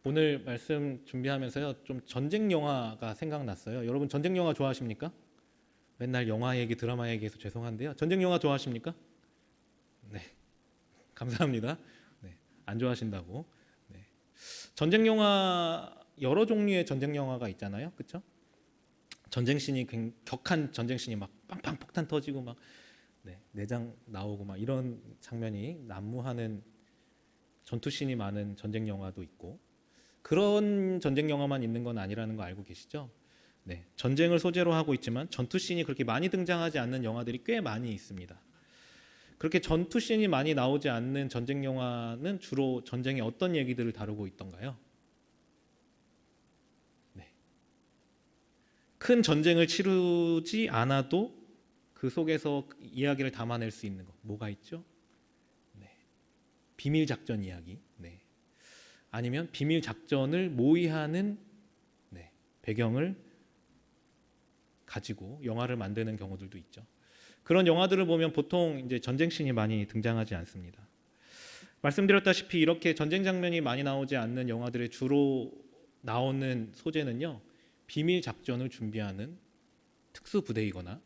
오늘 말씀 준비하면서요, 좀 전쟁 영화가 생각났어요. 여러분 전쟁 영화 좋아하십니까? 맨날 영화 얘기, 드라마 얘기해서 죄송한데요. 전쟁 영화 좋아하십니까? 네, 감사합니다. 네, 안 좋아하신다고. 네. 전쟁 영화 여러 종류의 전쟁 영화가 있잖아요, 그렇죠? 전쟁 씬이 격한 전쟁 씬이 막 빵빵 폭탄 터지고 막 내장 나오고 막 이런 장면이 난무하는 전투 씬이 많은 전쟁 영화도 있고, 그런 전쟁 영화만 있는 건 아니라는 거 알고 계시죠? 네, 전쟁을 소재로 하고 있지만 전투 씬이 그렇게 많이 등장하지 않는 영화들이 꽤 많이 있습니다. 그렇게 전투 씬이 많이 나오지 않는 전쟁 영화는 주로 전쟁의 어떤 얘기들을 다루고 있던가요? 네. 큰 전쟁을 치르지 않아도 그 속에서 이야기를 담아낼 수 있는 거 뭐가 있죠? 네. 비밀 작전 이야기. 네. 아니면 비밀 작전을 모의하는 배경을 가지고 영화를 만드는 경우들도 있죠. 그런 영화들을 보면 보통 이제 전쟁 씬이 많이 등장하지 않습니다. 말씀드렸다시피 이렇게 전쟁 장면이 많이 나오지 않는 영화들의 주로 나오는 소재는요, 비밀 작전을 준비하는 특수 부대이거나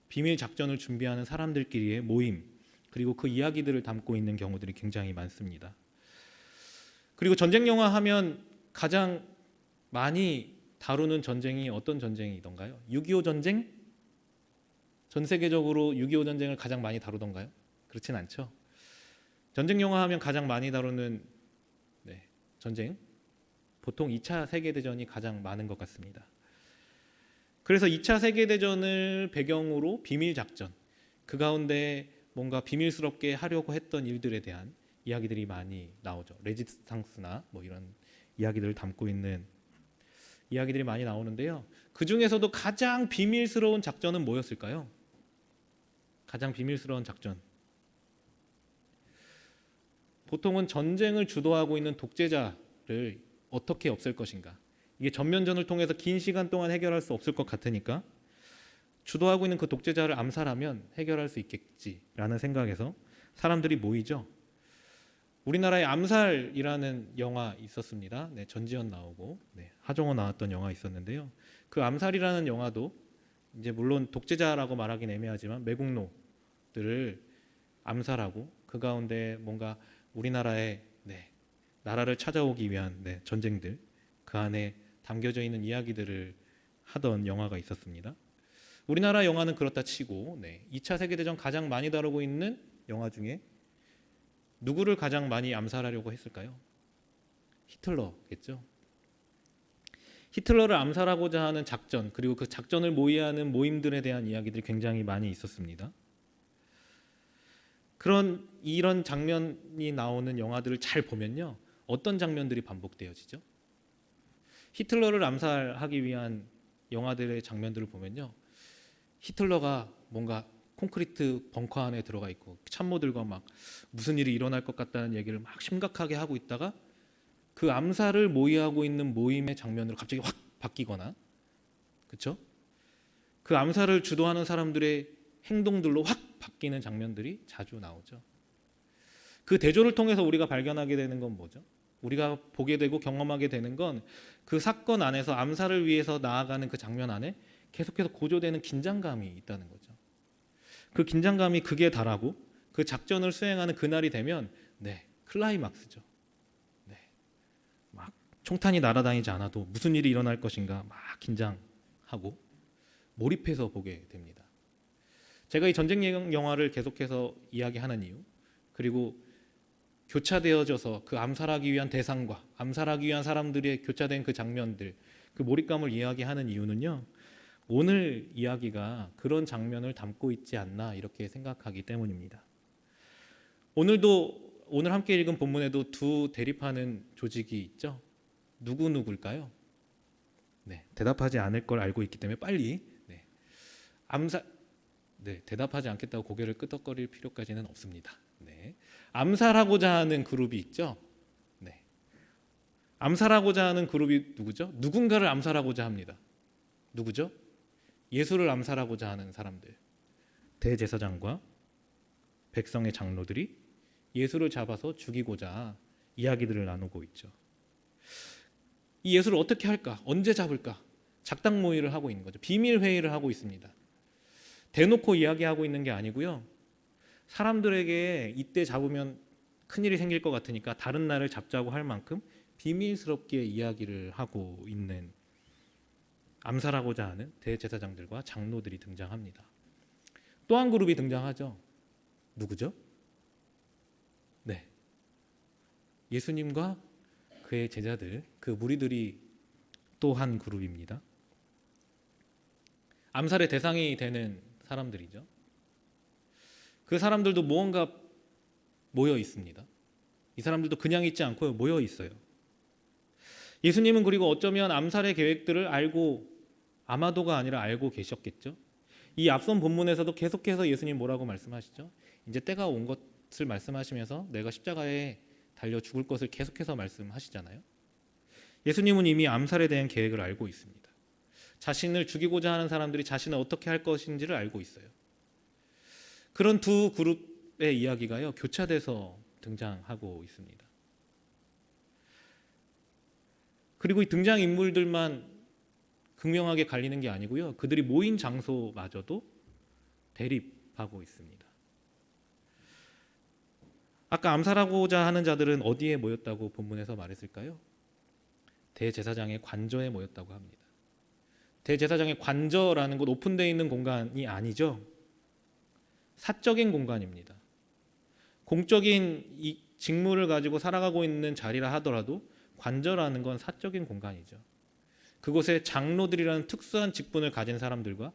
비밀 작전을 준비하는 사람들끼리의 모임, 그리고 그 이야기들을 담고 있는 경우들이 굉장히 많습니다. 그리고 전쟁 영화 하면 가장 많이 다루는 전쟁이 어떤 전쟁이던가요? 6.25 전쟁? 전 세계적으로 6.25 전쟁을 가장 많이 다루던가요? 그렇진 않죠. 전쟁 영화 하면 가장 많이 다루는 전쟁, 보통 2차 세계대전이 가장 많은 것 같습니다. 그래서 2차 세계대전을 배경으로 비밀 작전, 그 가운데 뭔가 비밀스럽게 하려고 했던 일들에 대한 이야기들이 많이 나오죠. 레지스탕스나 뭐 이런 이야기들을 담고 있는 이야기들이 많이 나오는데요. 그 중에서도 가장 비밀스러운 작전은 뭐였을까요? 가장 비밀스러운 작전. 보통은 전쟁을 주도하고 있는 독재자를 어떻게 없앨 것인가. 이게 전면전을 통해서 긴 시간 동안 해결할 수 없을 것 같으니까 주도하고 있는 그 독재자를 암살하면 해결할 수 있겠지라는 생각에서 사람들이 모이죠. 우리나라에 암살이라는 영화 있었습니다. 네, 전지현 나오고 하정우 나왔던 영화 있었는데요. 그 암살이라는 영화도 이제 물론 독재자라고 말하긴 애매하지만 매국노들을 암살하고 그 가운데 뭔가 우리나라의 나라를 찾아오기 위한 전쟁들, 그 안에 담겨져 있는 이야기들을 하던 영화가 있었습니다. 우리나라 영화는 그렇다 치고 2차 세계대전 가장 많이 다루고 있는 영화 중에 누구를 가장 많이 암살하려고 했을까요? 히틀러겠죠. 히틀러를 암살하고자 하는 작전, 그리고 그 작전을 모의하는 모임들에 대한 이야기들이 굉장히 많이 있었습니다. 이런 장면이 나오는 영화들을 잘 보면요, 어떤 장면들이 반복되어지죠? 히틀러를 암살하기 위한 영화들의 장면들을 보면요, 히틀러가 뭔가 콘크리트 벙커 안에 들어가 있고 참모들과 막 무슨 일이 일어날 것 같다는 얘기를 막 심각하게 하고 있다가 그 암살을 모의하고 있는 모임의 장면으로 갑자기 확 바뀌거나, 그렇죠? 그 암살을 주도하는 사람들의 행동들로 확 바뀌는 장면들이 자주 나오죠. 그 대조를 통해서 우리가 발견하게 되는 건 뭐죠? 우리가 보게 되고 경험하게 되는 건 그 사건 안에서 암살을 위해서 나아가는 그 장면 안에 계속해서 고조되는 긴장감이 있다는 거죠. 그 긴장감이 극에 달하고 그 작전을 수행하는 그날이 되면 클라이막스죠. 막 총탄이 날아다니지 않아도 무슨 일이 일어날 것인가 막 긴장하고 몰입해서 보게 됩니다. 제가 이 전쟁 영화를 계속해서 이야기하는 이유, 그리고 교차되어져서 그 암살하기 위한 대상과 암살하기 위한 사람들의 교차된 그 장면들, 그 몰입감을 이야기하는 이유는요, 오늘 이야기가 그런 장면을 담고 있지 않나 이렇게 생각하기 때문입니다. 오늘 함께 읽은 본문에도 두 대립하는 조직이 있죠. 누구일까요? 대답하지 않을 걸 알고 있기 때문에 빨리 대답하지 않겠다고 고개를 끄덕거릴 필요까지는 없습니다. 암살하고자 하는 그룹이 있죠. 암살하고자 하는 그룹이 누구죠? 누군가를 암살하고자 합니다. 누구죠? 예수를 암살하고자 하는 사람들. 대제사장과 백성의 장로들이 예수를 잡아서 죽이고자 이야기들을 나누고 있죠. 이 예수를 어떻게 할까? 언제 잡을까? 작당 모의를 하고 있는 거죠. 비밀 회의를 하고 있습니다. 대놓고 이야기하고 있는 게 아니고요. 사람들에게 이때 잡으면 큰일이 생길 것 같으니까 다른 날을 잡자고 할 만큼 비밀스럽게 이야기를 하고 있는, 암살하고자 하는 대제사장들과 장로들이 등장합니다. 또 한 그룹이 등장하죠. 누구죠? 네, 예수님과 그의 제자들, 그 무리들이 또 한 그룹입니다. 암살의 대상이 되는 사람들이죠. 그 사람들도 무언가 모여 있습니다. 이 사람들도 그냥 있지 않고 모여 있어요. 예수님은 그리고 어쩌면 암살의 계획들을 알고, 아마도가 아니라 알고 계셨겠죠. 이 앞선 본문에서도 계속해서 예수님 뭐라고 말씀하시죠? 이제 때가 온 것을 말씀하시면서 내가 십자가에 달려 죽을 것을 계속해서 말씀하시잖아요. 예수님은 이미 암살에 대한 계획을 알고 있습니다. 자신을 죽이고자 하는 사람들이 자신을 어떻게 할 것인지를 알고 있어요. 그런 두 그룹의 이야기가요, 교차돼서 등장하고 있습니다. 그리고 이 등장인물들만 극명하게 갈리는 게 아니고요, 그들이 모인 장소마저도 대립하고 있습니다. 아까 암살하고자 하는 자들은 어디에 모였다고 본문에서 말했을까요? 대제사장의 관저에 모였다고 합니다. 대제사장의 관저라는 곳, 오픈되어 있는 공간이 아니죠. 사적인 공간입니다. 공적인 이 직무를 가지고 살아가고 있는 자리라 하더라도 관저라는 건 사적인 공간이죠. 그곳에 장로들이라는 특수한 직분을 가진 사람들과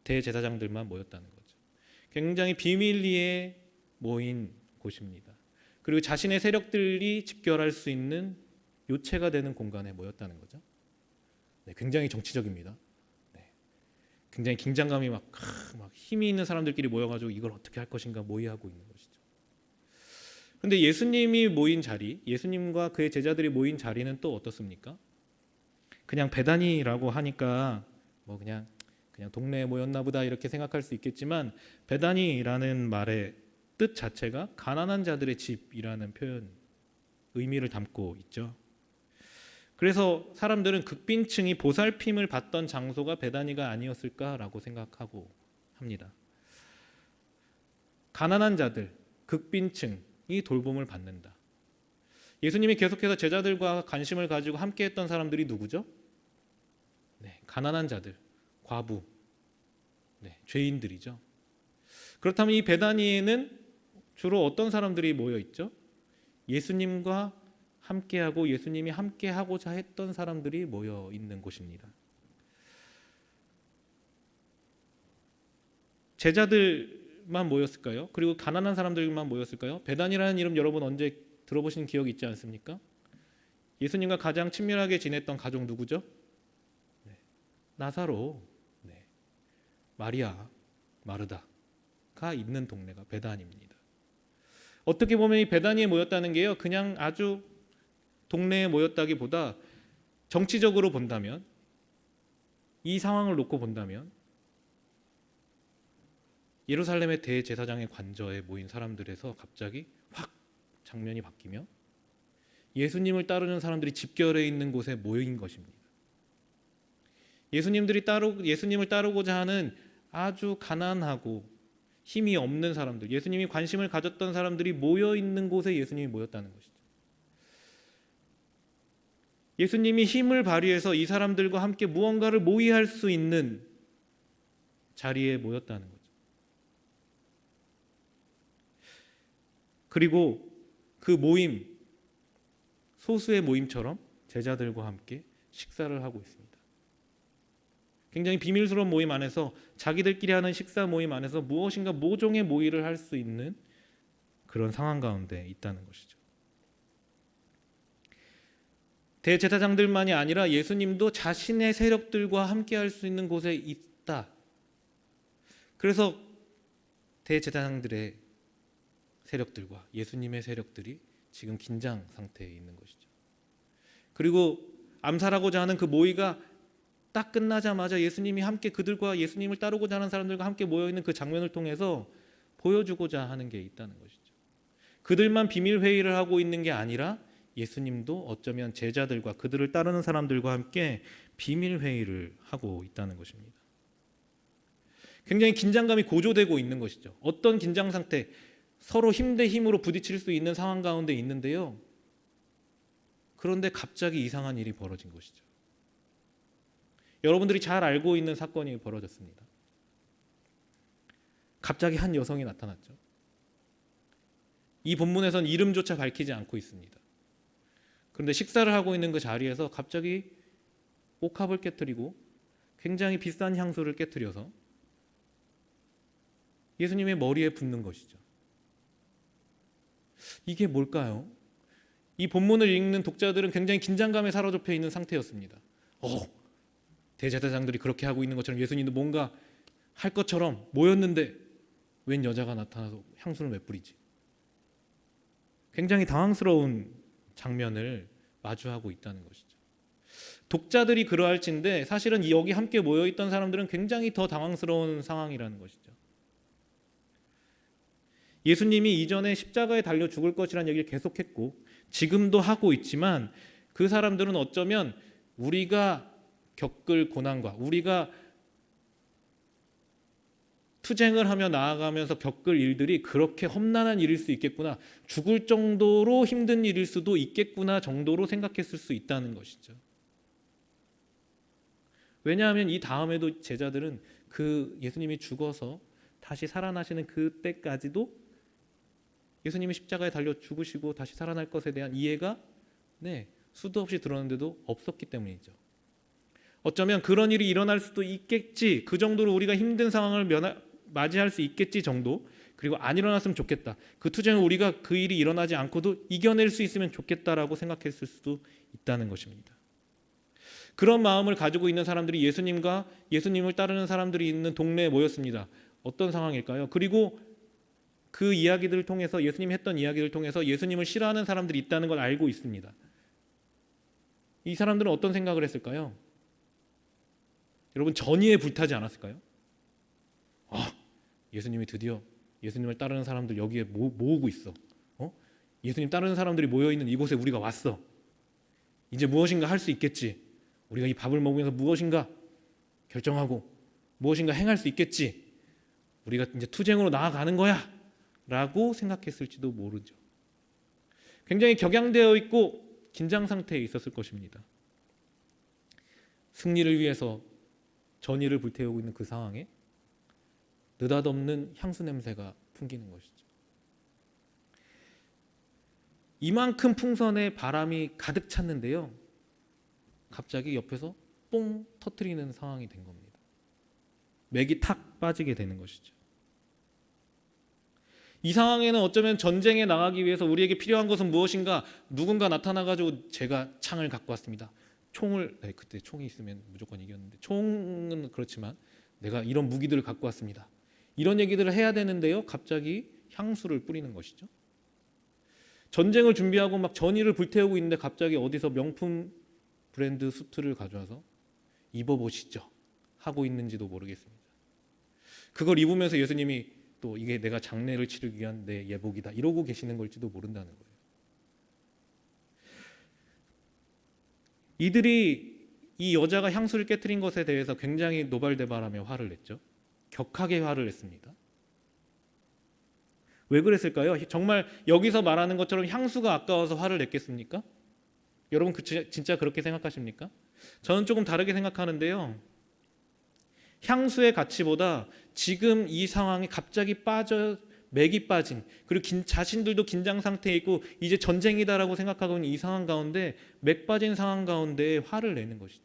대제사장들만 모였다는 거죠. 굉장히 비밀리에 모인 곳입니다. 그리고 자신의 세력들이 집결할 수 있는 요체가 되는 공간에 모였다는 거죠. 네, 굉장히 정치적입니다. 네, 굉장히 긴장감이 막 힘이 있는 사람들끼리 모여가지고 이걸 어떻게 할 것인가 모의하고 있는 것이죠. 그런데 예수님이 모인 자리, 예수님과 그의 제자들이 모인 자리는 또 어떻습니까? 그냥 베다니라고 하니까 뭐 그냥 동네에 모였나 보다 이렇게 생각할 수 있겠지만, 베다니라는 말의 뜻 자체가 가난한 자들의 집이라는 표현, 의미를 담고 있죠. 그래서 사람들은 극빈층이 보살핌을 받던 장소가 베다니가 아니었을까라고 생각하고 합니다. 가난한 자들, 극빈층이 돌봄을 받는다. 예수님이 계속해서 제자들과 관심을 가지고 함께했던 사람들이 누구죠? 네, 가난한 자들, 과부, 네, 죄인들이죠. 그렇다면 이 베다니에는 주로 어떤 사람들이 모여 있죠? 예수님과 함께하고 예수님이 함께하고자 했던 사람들이 모여 있는 곳입니다. 제자들만 모였을까요? 그리고 가난한 사람들만 모였을까요? 베다니라는 이름 여러분 언제 들어보신 기억이 있지 않습니까? 예수님과 가장 친밀하게 지냈던 가족 누구죠? 네, 나사로, 네, 마리아, 마르다가 있는 동네가 베다니입니다. 어떻게 보면 이 베다니에 모였다는 게요, 그냥 아주 동네에 모였다기보다 정치적으로 본다면, 이 상황을 놓고 본다면 예루살렘의 대제사장의 관저에 모인 사람들에서 갑자기 확 장면이 바뀌며 예수님을 따르는 사람들이 집결해 있는 곳에 모인 것입니다. 예수님을 따르고자 하는 아주 가난하고 힘이 없는 사람들, 예수님이 관심을 가졌던 사람들이 모여 있는 곳에 예수님이 모였다는 것이죠. 예수님이 힘을 발휘해서 이 사람들과 함께 무언가를 모의할 수 있는 자리에 모였다는 거죠. 그리고 그 모임, 소수의 모임처럼 제자들과 함께 식사를 하고 있습니다. 굉장히 비밀스러운 모임 안에서, 자기들끼리 하는 식사 모임 안에서 무엇인가 모종의 모의를 할 수 있는 그런 상황 가운데 있다는 것이죠. 대제사장들만이 아니라 예수님도 자신의 세력들과 함께 할 수 있는 곳에 있다. 그래서 대제사장들의 세력들과 예수님의 세력들이 지금 긴장 상태에 있는 것이죠. 그리고 암살하고자 하는 그 모의가 딱 끝나자마자 예수님이 함께 그들과 예수님을 따르고자 하는 사람들과 함께 모여있는 그 장면을 통해서 보여주고자 하는 게 있다는 것이죠. 그들만 비밀 회의를 하고 있는 게 아니라 예수님도 어쩌면 제자들과 그들을 따르는 사람들과 함께 비밀 회의를 하고 있다는 것입니다. 굉장히 긴장감이 고조되고 있는 것이죠. 어떤 긴장 상태, 서로 힘 대 힘으로 부딪힐 수 있는 상황 가운데 있는데요. 그런데 갑자기 이상한 일이 벌어진 것이죠. 여러분들이 잘 알고 있는 사건이 벌어졌습니다. 갑자기 한 여성이 나타났죠. 이 본문에선 이름조차 밝히지 않고 있습니다. 그런데 식사를 하고 있는 그 자리에서 갑자기 옥합을 깨뜨리고 굉장히 비싼 향수를 깨뜨려서 예수님의 머리에 붓는 것이죠. 이게 뭘까요? 이 본문을 읽는 독자들은 굉장히 긴장감에 사로잡혀 있는 상태였습니다. 대제사장들이 그렇게 하고 있는 것처럼 예수님도 뭔가 할 것처럼 모였는데 웬 여자가 나타나서 향수를 왜 뿌리지? 굉장히 당황스러운 장면을 마주하고 있다는 것이죠. 독자들이 그러할진데 사실은 여기 함께 모여있던 사람들은 굉장히 더 당황스러운 상황이라는 것이죠. 예수님이 이전에 십자가에 달려 죽을 것이라는 얘기를 계속했고 지금도 하고 있지만 그 사람들은 어쩌면 우리가 겪을 고난과 우리가 투쟁을 하며 나아가면서 겪을 일들이 그렇게 험난한 일일 수 있겠구나, 죽을 정도로 힘든 일일 수도 있겠구나 정도로 생각했을 수 있다는 것이죠. 왜냐하면 이 다음에도 제자들은 그 예수님이 죽어서 다시 살아나시는 그때까지도 예수님이 십자가에 달려 죽으시고 다시 살아날 것에 대한 이해가 수도 없이 들었는데도 없었기 때문이죠. 어쩌면 그런 일이 일어날 수도 있겠지, 그 정도로 우리가 힘든 상황을 맞이할 수 있겠지 정도, 그리고 안 일어났으면 좋겠다, 그 투쟁을 우리가 그 일이 일어나지 않고도 이겨낼 수 있으면 좋겠다라고 생각했을 수도 있다는 것입니다. 그런 마음을 가지고 있는 사람들이 예수님과 예수님을 따르는 사람들이 있는 동네에 모였습니다. 어떤 상황일까요? 그리고 그 이야기들을 통해서, 예수님이 했던 이야기를 통해서 예수님을 싫어하는 사람들이 있다는 걸 알고 있습니다. 이 사람들은 어떤 생각을 했을까요? 여러분, 전의에 불타지 않았을까요? 예수님이 드디어 예수님을 따르는 사람들 여기에 모으고 있어. 예수님 따르는 사람들이 모여있는 이곳에 우리가 왔어. 이제 무엇인가 할 수 있겠지. 우리가 이 밥을 먹으면서 무엇인가 결정하고 무엇인가 행할 수 있겠지. 우리가 이제 투쟁으로 나아가는 거야 라고 생각했을지도 모르죠. 굉장히 격양되어 있고 긴장 상태에 있었을 것입니다. 승리를 위해서 전의를 불태우고 있는 그 상황에 느닷없는 향수 냄새가 풍기는 것이죠. 이만큼 풍선에 바람이 가득 찼는데요, 갑자기 옆에서 뽕 터뜨리는 상황이 된 겁니다. 맥이 탁 빠지게 되는 것이죠. 이 상황에는 어쩌면 전쟁에 나가기 위해서 우리에게 필요한 것은 무엇인가, 누군가 나타나가지고 제가 창을 갖고 왔습니다. 총을, 그때 총이 있으면 무조건 이겼는데, 총은 그렇지만 내가 이런 무기들을 갖고 왔습니다, 이런 얘기들을 해야 되는데요, 갑자기 향수를 뿌리는 것이죠. 전쟁을 준비하고 막 전의를 불태우고 있는데 갑자기 어디서 명품 브랜드 수트를 가져와서 입어보시죠 하고 있는지도 모르겠습니다. 그걸 입으면서 예수님이 또 이게 내가 장례를 치르기 위한 내 예복이다 이러고 계시는 걸지도 모른다는 거예요. 이들이 이 여자가 향수를 깨뜨린 것에 대해서 굉장히 노발대발하며 화를 냈죠. 격하게 화를 냈습니다. 왜 그랬을까요? 정말 여기서 말하는 것처럼 향수가 아까워서 화를 냈겠습니까? 여러분 진짜 그렇게 생각하십니까? 저는 조금 다르게 생각하는데요. 향수의 가치보다 지금 이 상황에 갑자기 맥이 빠진, 그리고 자신들도 긴장 상태에 있고 이제 전쟁이다라고 생각하고 있는 이 상황 가운데, 맥 빠진 상황 가운데 화를 내는 것이죠.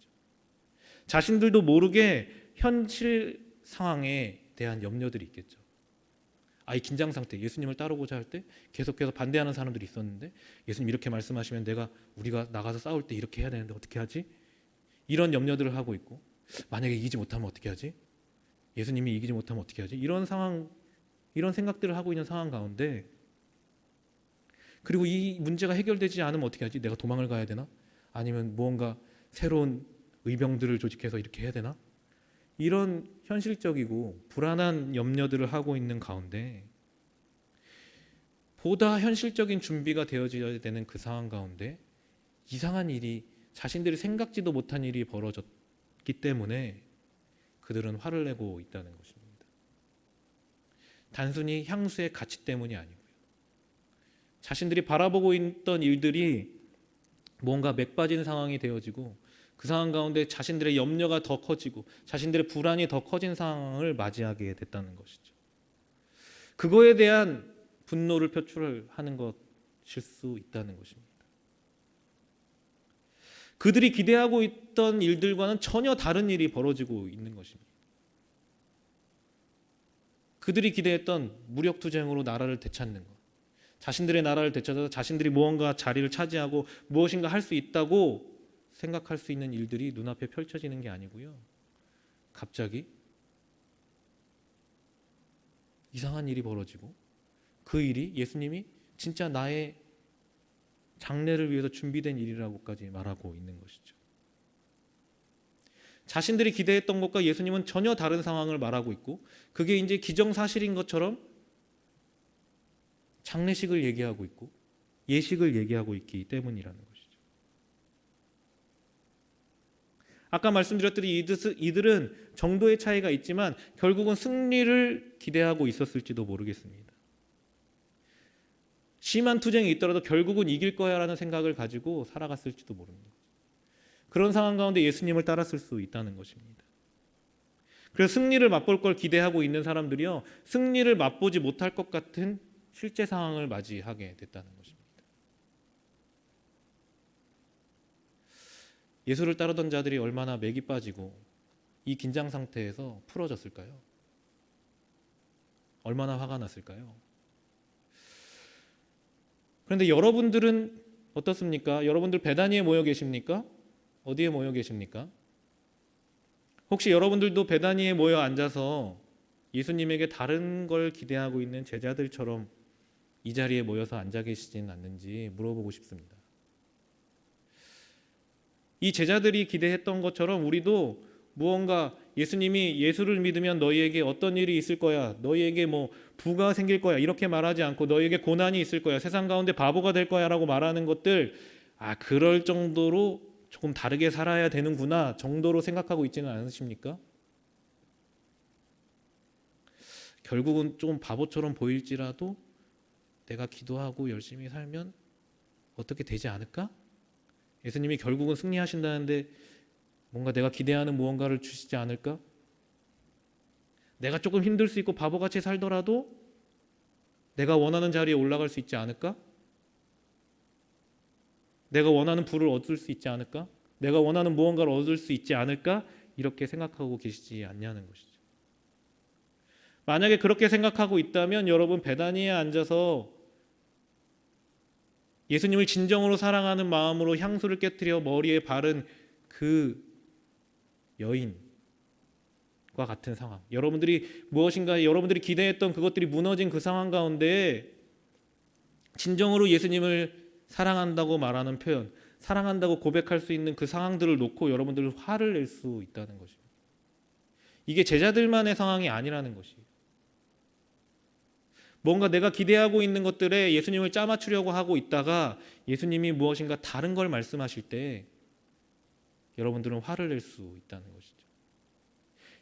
자신들도 모르게 현실 상황에 대한 염려들이 있겠죠. 이 긴장 상태, 예수님을 따르고자 할 때 계속해서 반대하는 사람들이 있었는데 예수님 이렇게 말씀하시면 우리가 나가서 싸울 때 이렇게 해야 되는데 어떻게 하지? 이런 염려들을 하고 있고, 만약에 이기지 못하면 어떻게 하지? 예수님이 이기지 못하면 어떻게 하지? 이런 상황, 이런 생각들을 하고 있는 상황 가운데, 그리고 이 문제가 해결되지 않으면 어떻게 하지? 내가 도망을 가야 되나? 아니면 무언가 새로운 의병들을 조직해서 이렇게 해야 되나? 이런 현실적이고 불안한 염려들을 하고 있는 가운데 보다 현실적인 준비가 되어져야 되는 그 상황 가운데 이상한 일이, 자신들이 생각지도 못한 일이 벌어졌기 때문에 그들은 화를 내고 있다는 것입니다. 단순히 향수의 가치 때문이 아니고요. 자신들이 바라보고 있던 일들이 뭔가 맥빠진 상황이 되어지고 그 상황 가운데 자신들의 염려가 더 커지고 자신들의 불안이 더 커진 상황을 맞이하게 됐다는 것이죠. 그거에 대한 분노를 표출하는 것일 수 있다는 것입니다. 그들이 기대하고 있던 일들과는 전혀 다른 일이 벌어지고 있는 것입니다. 그들이 기대했던 무력투쟁으로 나라를 되찾는 것, 자신들의 나라를 되찾아서 자신들이 무언가 자리를 차지하고 무엇인가 할 수 있다고 생각할 수 있는 일들이 눈앞에 펼쳐지는 게 아니고요. 갑자기 이상한 일이 벌어지고 그 일이 예수님이 진짜 나의 장래를 위해서 준비된 일이라고까지 말하고 있는 것이죠. 자신들이 기대했던 것과 예수님은 전혀 다른 상황을 말하고 있고 그게 이제 기정사실인 것처럼 장례식을 얘기하고 있고 예식을 얘기하고 있기 때문이라는 것이죠. 아까 말씀드렸듯이 이들은 정도의 차이가 있지만 결국은 승리를 기대하고 있었을지도 모르겠습니다. 심한 투쟁이 있더라도 결국은 이길 거야라는 생각을 가지고 살아갔을지도 모릅니다. 그런 상황 가운데 예수님을 따랐을 수 있다는 것입니다. 그래서 승리를 맛볼 걸 기대하고 있는 사람들이요, 승리를 맛보지 못할 것 같은 실제 상황을 맞이하게 됐다는 것입니다. 예수를 따르던 자들이 얼마나 맥이 빠지고 이 긴장 상태에서 풀어졌을까요? 얼마나 화가 났을까요? 그런데 여러분들은 어떻습니까? 여러분들 베다니에 모여 계십니까? 어디에 모여 계십니까? 혹시 여러분들도 베다니에 모여 앉아서 예수님에게 다른 걸 기대하고 있는 제자들처럼 이 자리에 모여서 앉아 계시지는 않는지 물어보고 싶습니다. 이 제자들이 기대했던 것처럼 우리도 무언가 예수님이 예수를 믿으면 너희에게 어떤 일이 있을 거야, 너희에게 뭐 부가 생길 거야 이렇게 말하지 않고 너희에게 고난이 있을 거야, 세상 가운데 바보가 될 거야 라고 말하는 것들, 그럴 정도로 조금 다르게 살아야 되는구나 정도로 생각하고 있지는 않으십니까? 결국은 좀 바보처럼 보일지라도 내가 기도하고 열심히 살면 어떻게 되지 않을까? 예수님이 결국은 승리하신다는데 뭔가 내가 기대하는 무언가를 주시지 않을까? 내가 조금 힘들 수 있고 바보같이 살더라도 내가 원하는 자리에 올라갈 수 있지 않을까? 내가 원하는 부를 얻을 수 있지 않을까? 내가 원하는 무언가를 얻을 수 있지 않을까? 이렇게 생각하고 계시지 않냐는 것이죠. 만약에 그렇게 생각하고 있다면 여러분 베다니에 앉아서 예수님을 진정으로 사랑하는 마음으로 향수를 깨뜨려 머리에 바른 그 여인과 같은 상황, 여러분들이 무엇인가 여러분들이 기대했던 그것들이 무너진 그 상황 가운데 진정으로 예수님을 사랑한다고 말하는 표현, 사랑한다고 고백할 수 있는 그 상황들을 놓고 여러분들 화를 낼 수 있다는 것입니다. 이게 제자들만의 상황이 아니라는 것이에요. 뭔가 내가 기대하고 있는 것들에 예수님을 짜맞추려고 하고 있다가 예수님이 무엇인가 다른 걸 말씀하실 때 여러분들은 화를 낼 수 있다는 것이죠.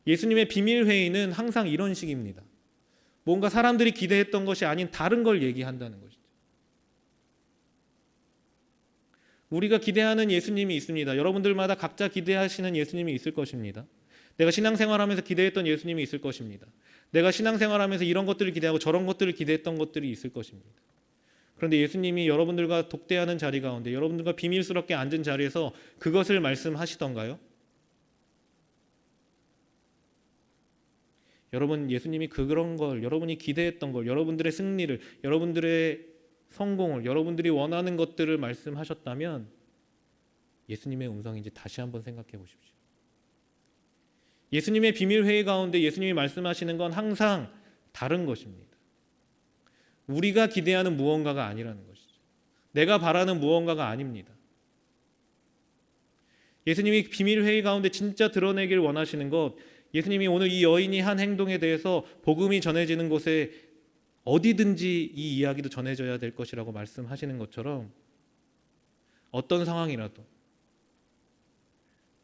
예수님의 비밀 회의는 항상 이런 식입니다. 뭔가 사람들이 기대했던 것이 아닌 다른 걸 얘기한다는 것이죠. 우리가 기대하는 예수님이 있습니다. 여러분들마다 각자 기대하시는 예수님이 있을 것입니다. 내가 신앙생활하면서 기대했던 예수님이 있을 것입니다. 내가 신앙생활하면서 이런 것들을 기대하고 저런 것들을 기대했던 것들이 있을 것입니다. 그런데 예수님이 여러분들과 독대하는 자리 가운데 여러분들과 비밀스럽게 앉은 자리에서 그것을 말씀하시던가요? 여러분, 예수님이 그런 걸, 여러분이 기대했던 걸, 여러분들의 승리를, 여러분들의 성공을, 여러분들이 원하는 것들을 말씀하셨다면 예수님의 음성인지 다시 한번 생각해 보십시오. 예수님의 비밀 회의 가운데 예수님이 말씀하시는 건 항상 다른 것입니다. 우리가 기대하는 무언가가 아니라는 것이죠. 내가 바라는 무언가가 아닙니다. 예수님이 비밀 회의 가운데 진짜 드러내길 원하시는 것, 예수님이 오늘 이 여인이 한 행동에 대해서 복음이 전해지는 곳에 어디든지 이 이야기도 전해져야 될 것이라고 말씀하시는 것처럼 어떤 상황이라도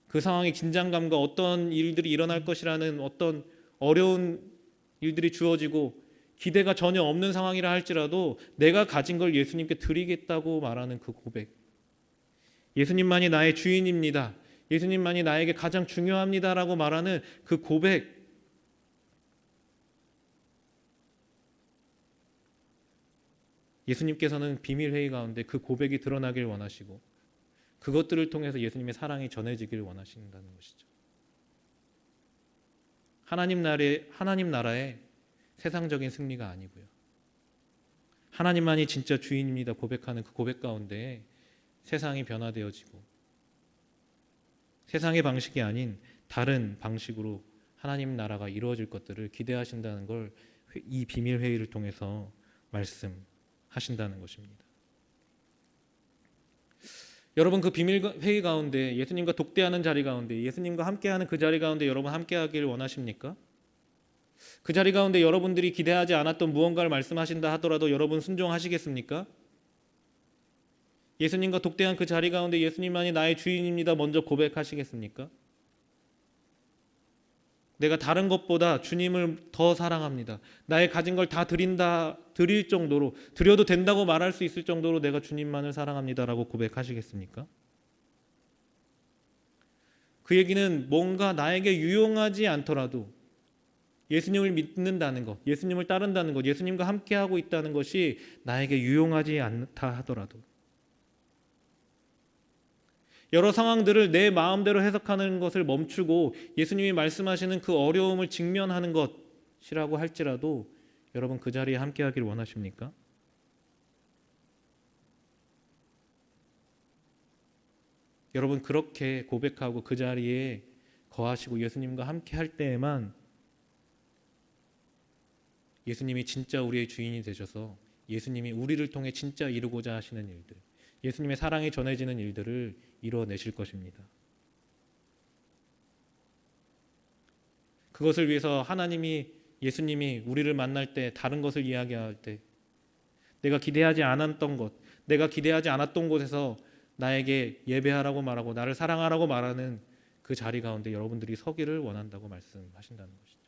그 상황의 긴장감과 어떤 일들이 일어날 것이라는 어떤 어려운 일들이 주어지고 기대가 전혀 없는 상황이라 할지라도 내가 가진 걸 예수님께 드리겠다고 말하는 그 고백, 예수님만이 나의 주인입니다, 예수님만이 나에게 가장 중요합니다라고 말하는 그 고백, 예수님께서는 비밀회의 가운데 그 고백이 드러나길 원하시고 그것들을 통해서 예수님의 사랑이 전해지길 원하신다는 것이죠. 하나님 나라의 세상적인 승리가 아니고요, 하나님만이 진짜 주인입니다 고백하는 그 고백 가운데 세상이 변화되어지고 세상의 방식이 아닌 다른 방식으로 하나님 나라가 이루어질 것들을 기대하신다는 걸 이 비밀 회의를 통해서 말씀하신다는 것입니다. 여러분, 그 비밀 회의 가운데 예수님과 독대하는 자리 가운데 예수님과 함께하는 그 자리 가운데 여러분 함께하길 원하십니까? 그 자리 가운데 여러분들이 기대하지 않았던 무언가를 말씀하신다 하더라도 여러분 순종하시겠습니까? 예수님과 독대한 그 자리 가운데 예수님만이 나의 주인입니다 먼저 고백하시겠습니까? 내가 다른 것보다 주님을 더 사랑합니다, 나의 가진 걸 다 드릴 정도로, 드려도 된다고 말할 수 있을 정도로 내가 주님만을 사랑합니다라고 고백하시겠습니까? 그 얘기는 뭔가 나에게 유용하지 않더라도 예수님을 믿는다는 것, 예수님을 따른다는 것, 예수님과 함께하고 있다는 것이 나에게 유용하지 않다 하더라도 여러 상황들을 내 마음대로 해석하는 것을 멈추고 예수님이 말씀하시는 그 어려움을 직면하는 것이라고 할지라도 여러분 그 자리에 함께하길 원하십니까? 여러분 그렇게 고백하고 그 자리에 거하시고 예수님과 함께할 때에만 예수님이 진짜 우리의 주인이 되셔서 예수님이 우리를 통해 진짜 이루고자 하시는 일들, 예수님의 사랑이 전해지는 일들을 이뤄내실 것입니다. 그것을 위해서 예수님이 우리를 만날 때, 다른 것을 이야기할 때 내가 기대하지 않았던 것, 내가 기대하지 않았던 곳에서 나에게 예배하라고 말하고 나를 사랑하라고 말하는 그 자리 가운데 여러분들이 서기를 원한다고 말씀하신다는 것이죠.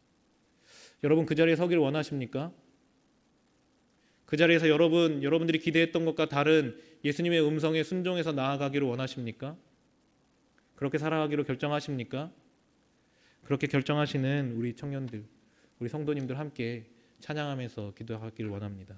여러분 그 자리에 서기를 원하십니까? 그 자리에서 여러분들이 기대했던 것과 다른 예수님의 음성에 순종해서 나아가기를 원하십니까? 그렇게 살아가기로 결정하십니까? 그렇게 결정하시는 우리 청년들, 우리 성도님들 함께 찬양하면서 기도하기를 원합니다.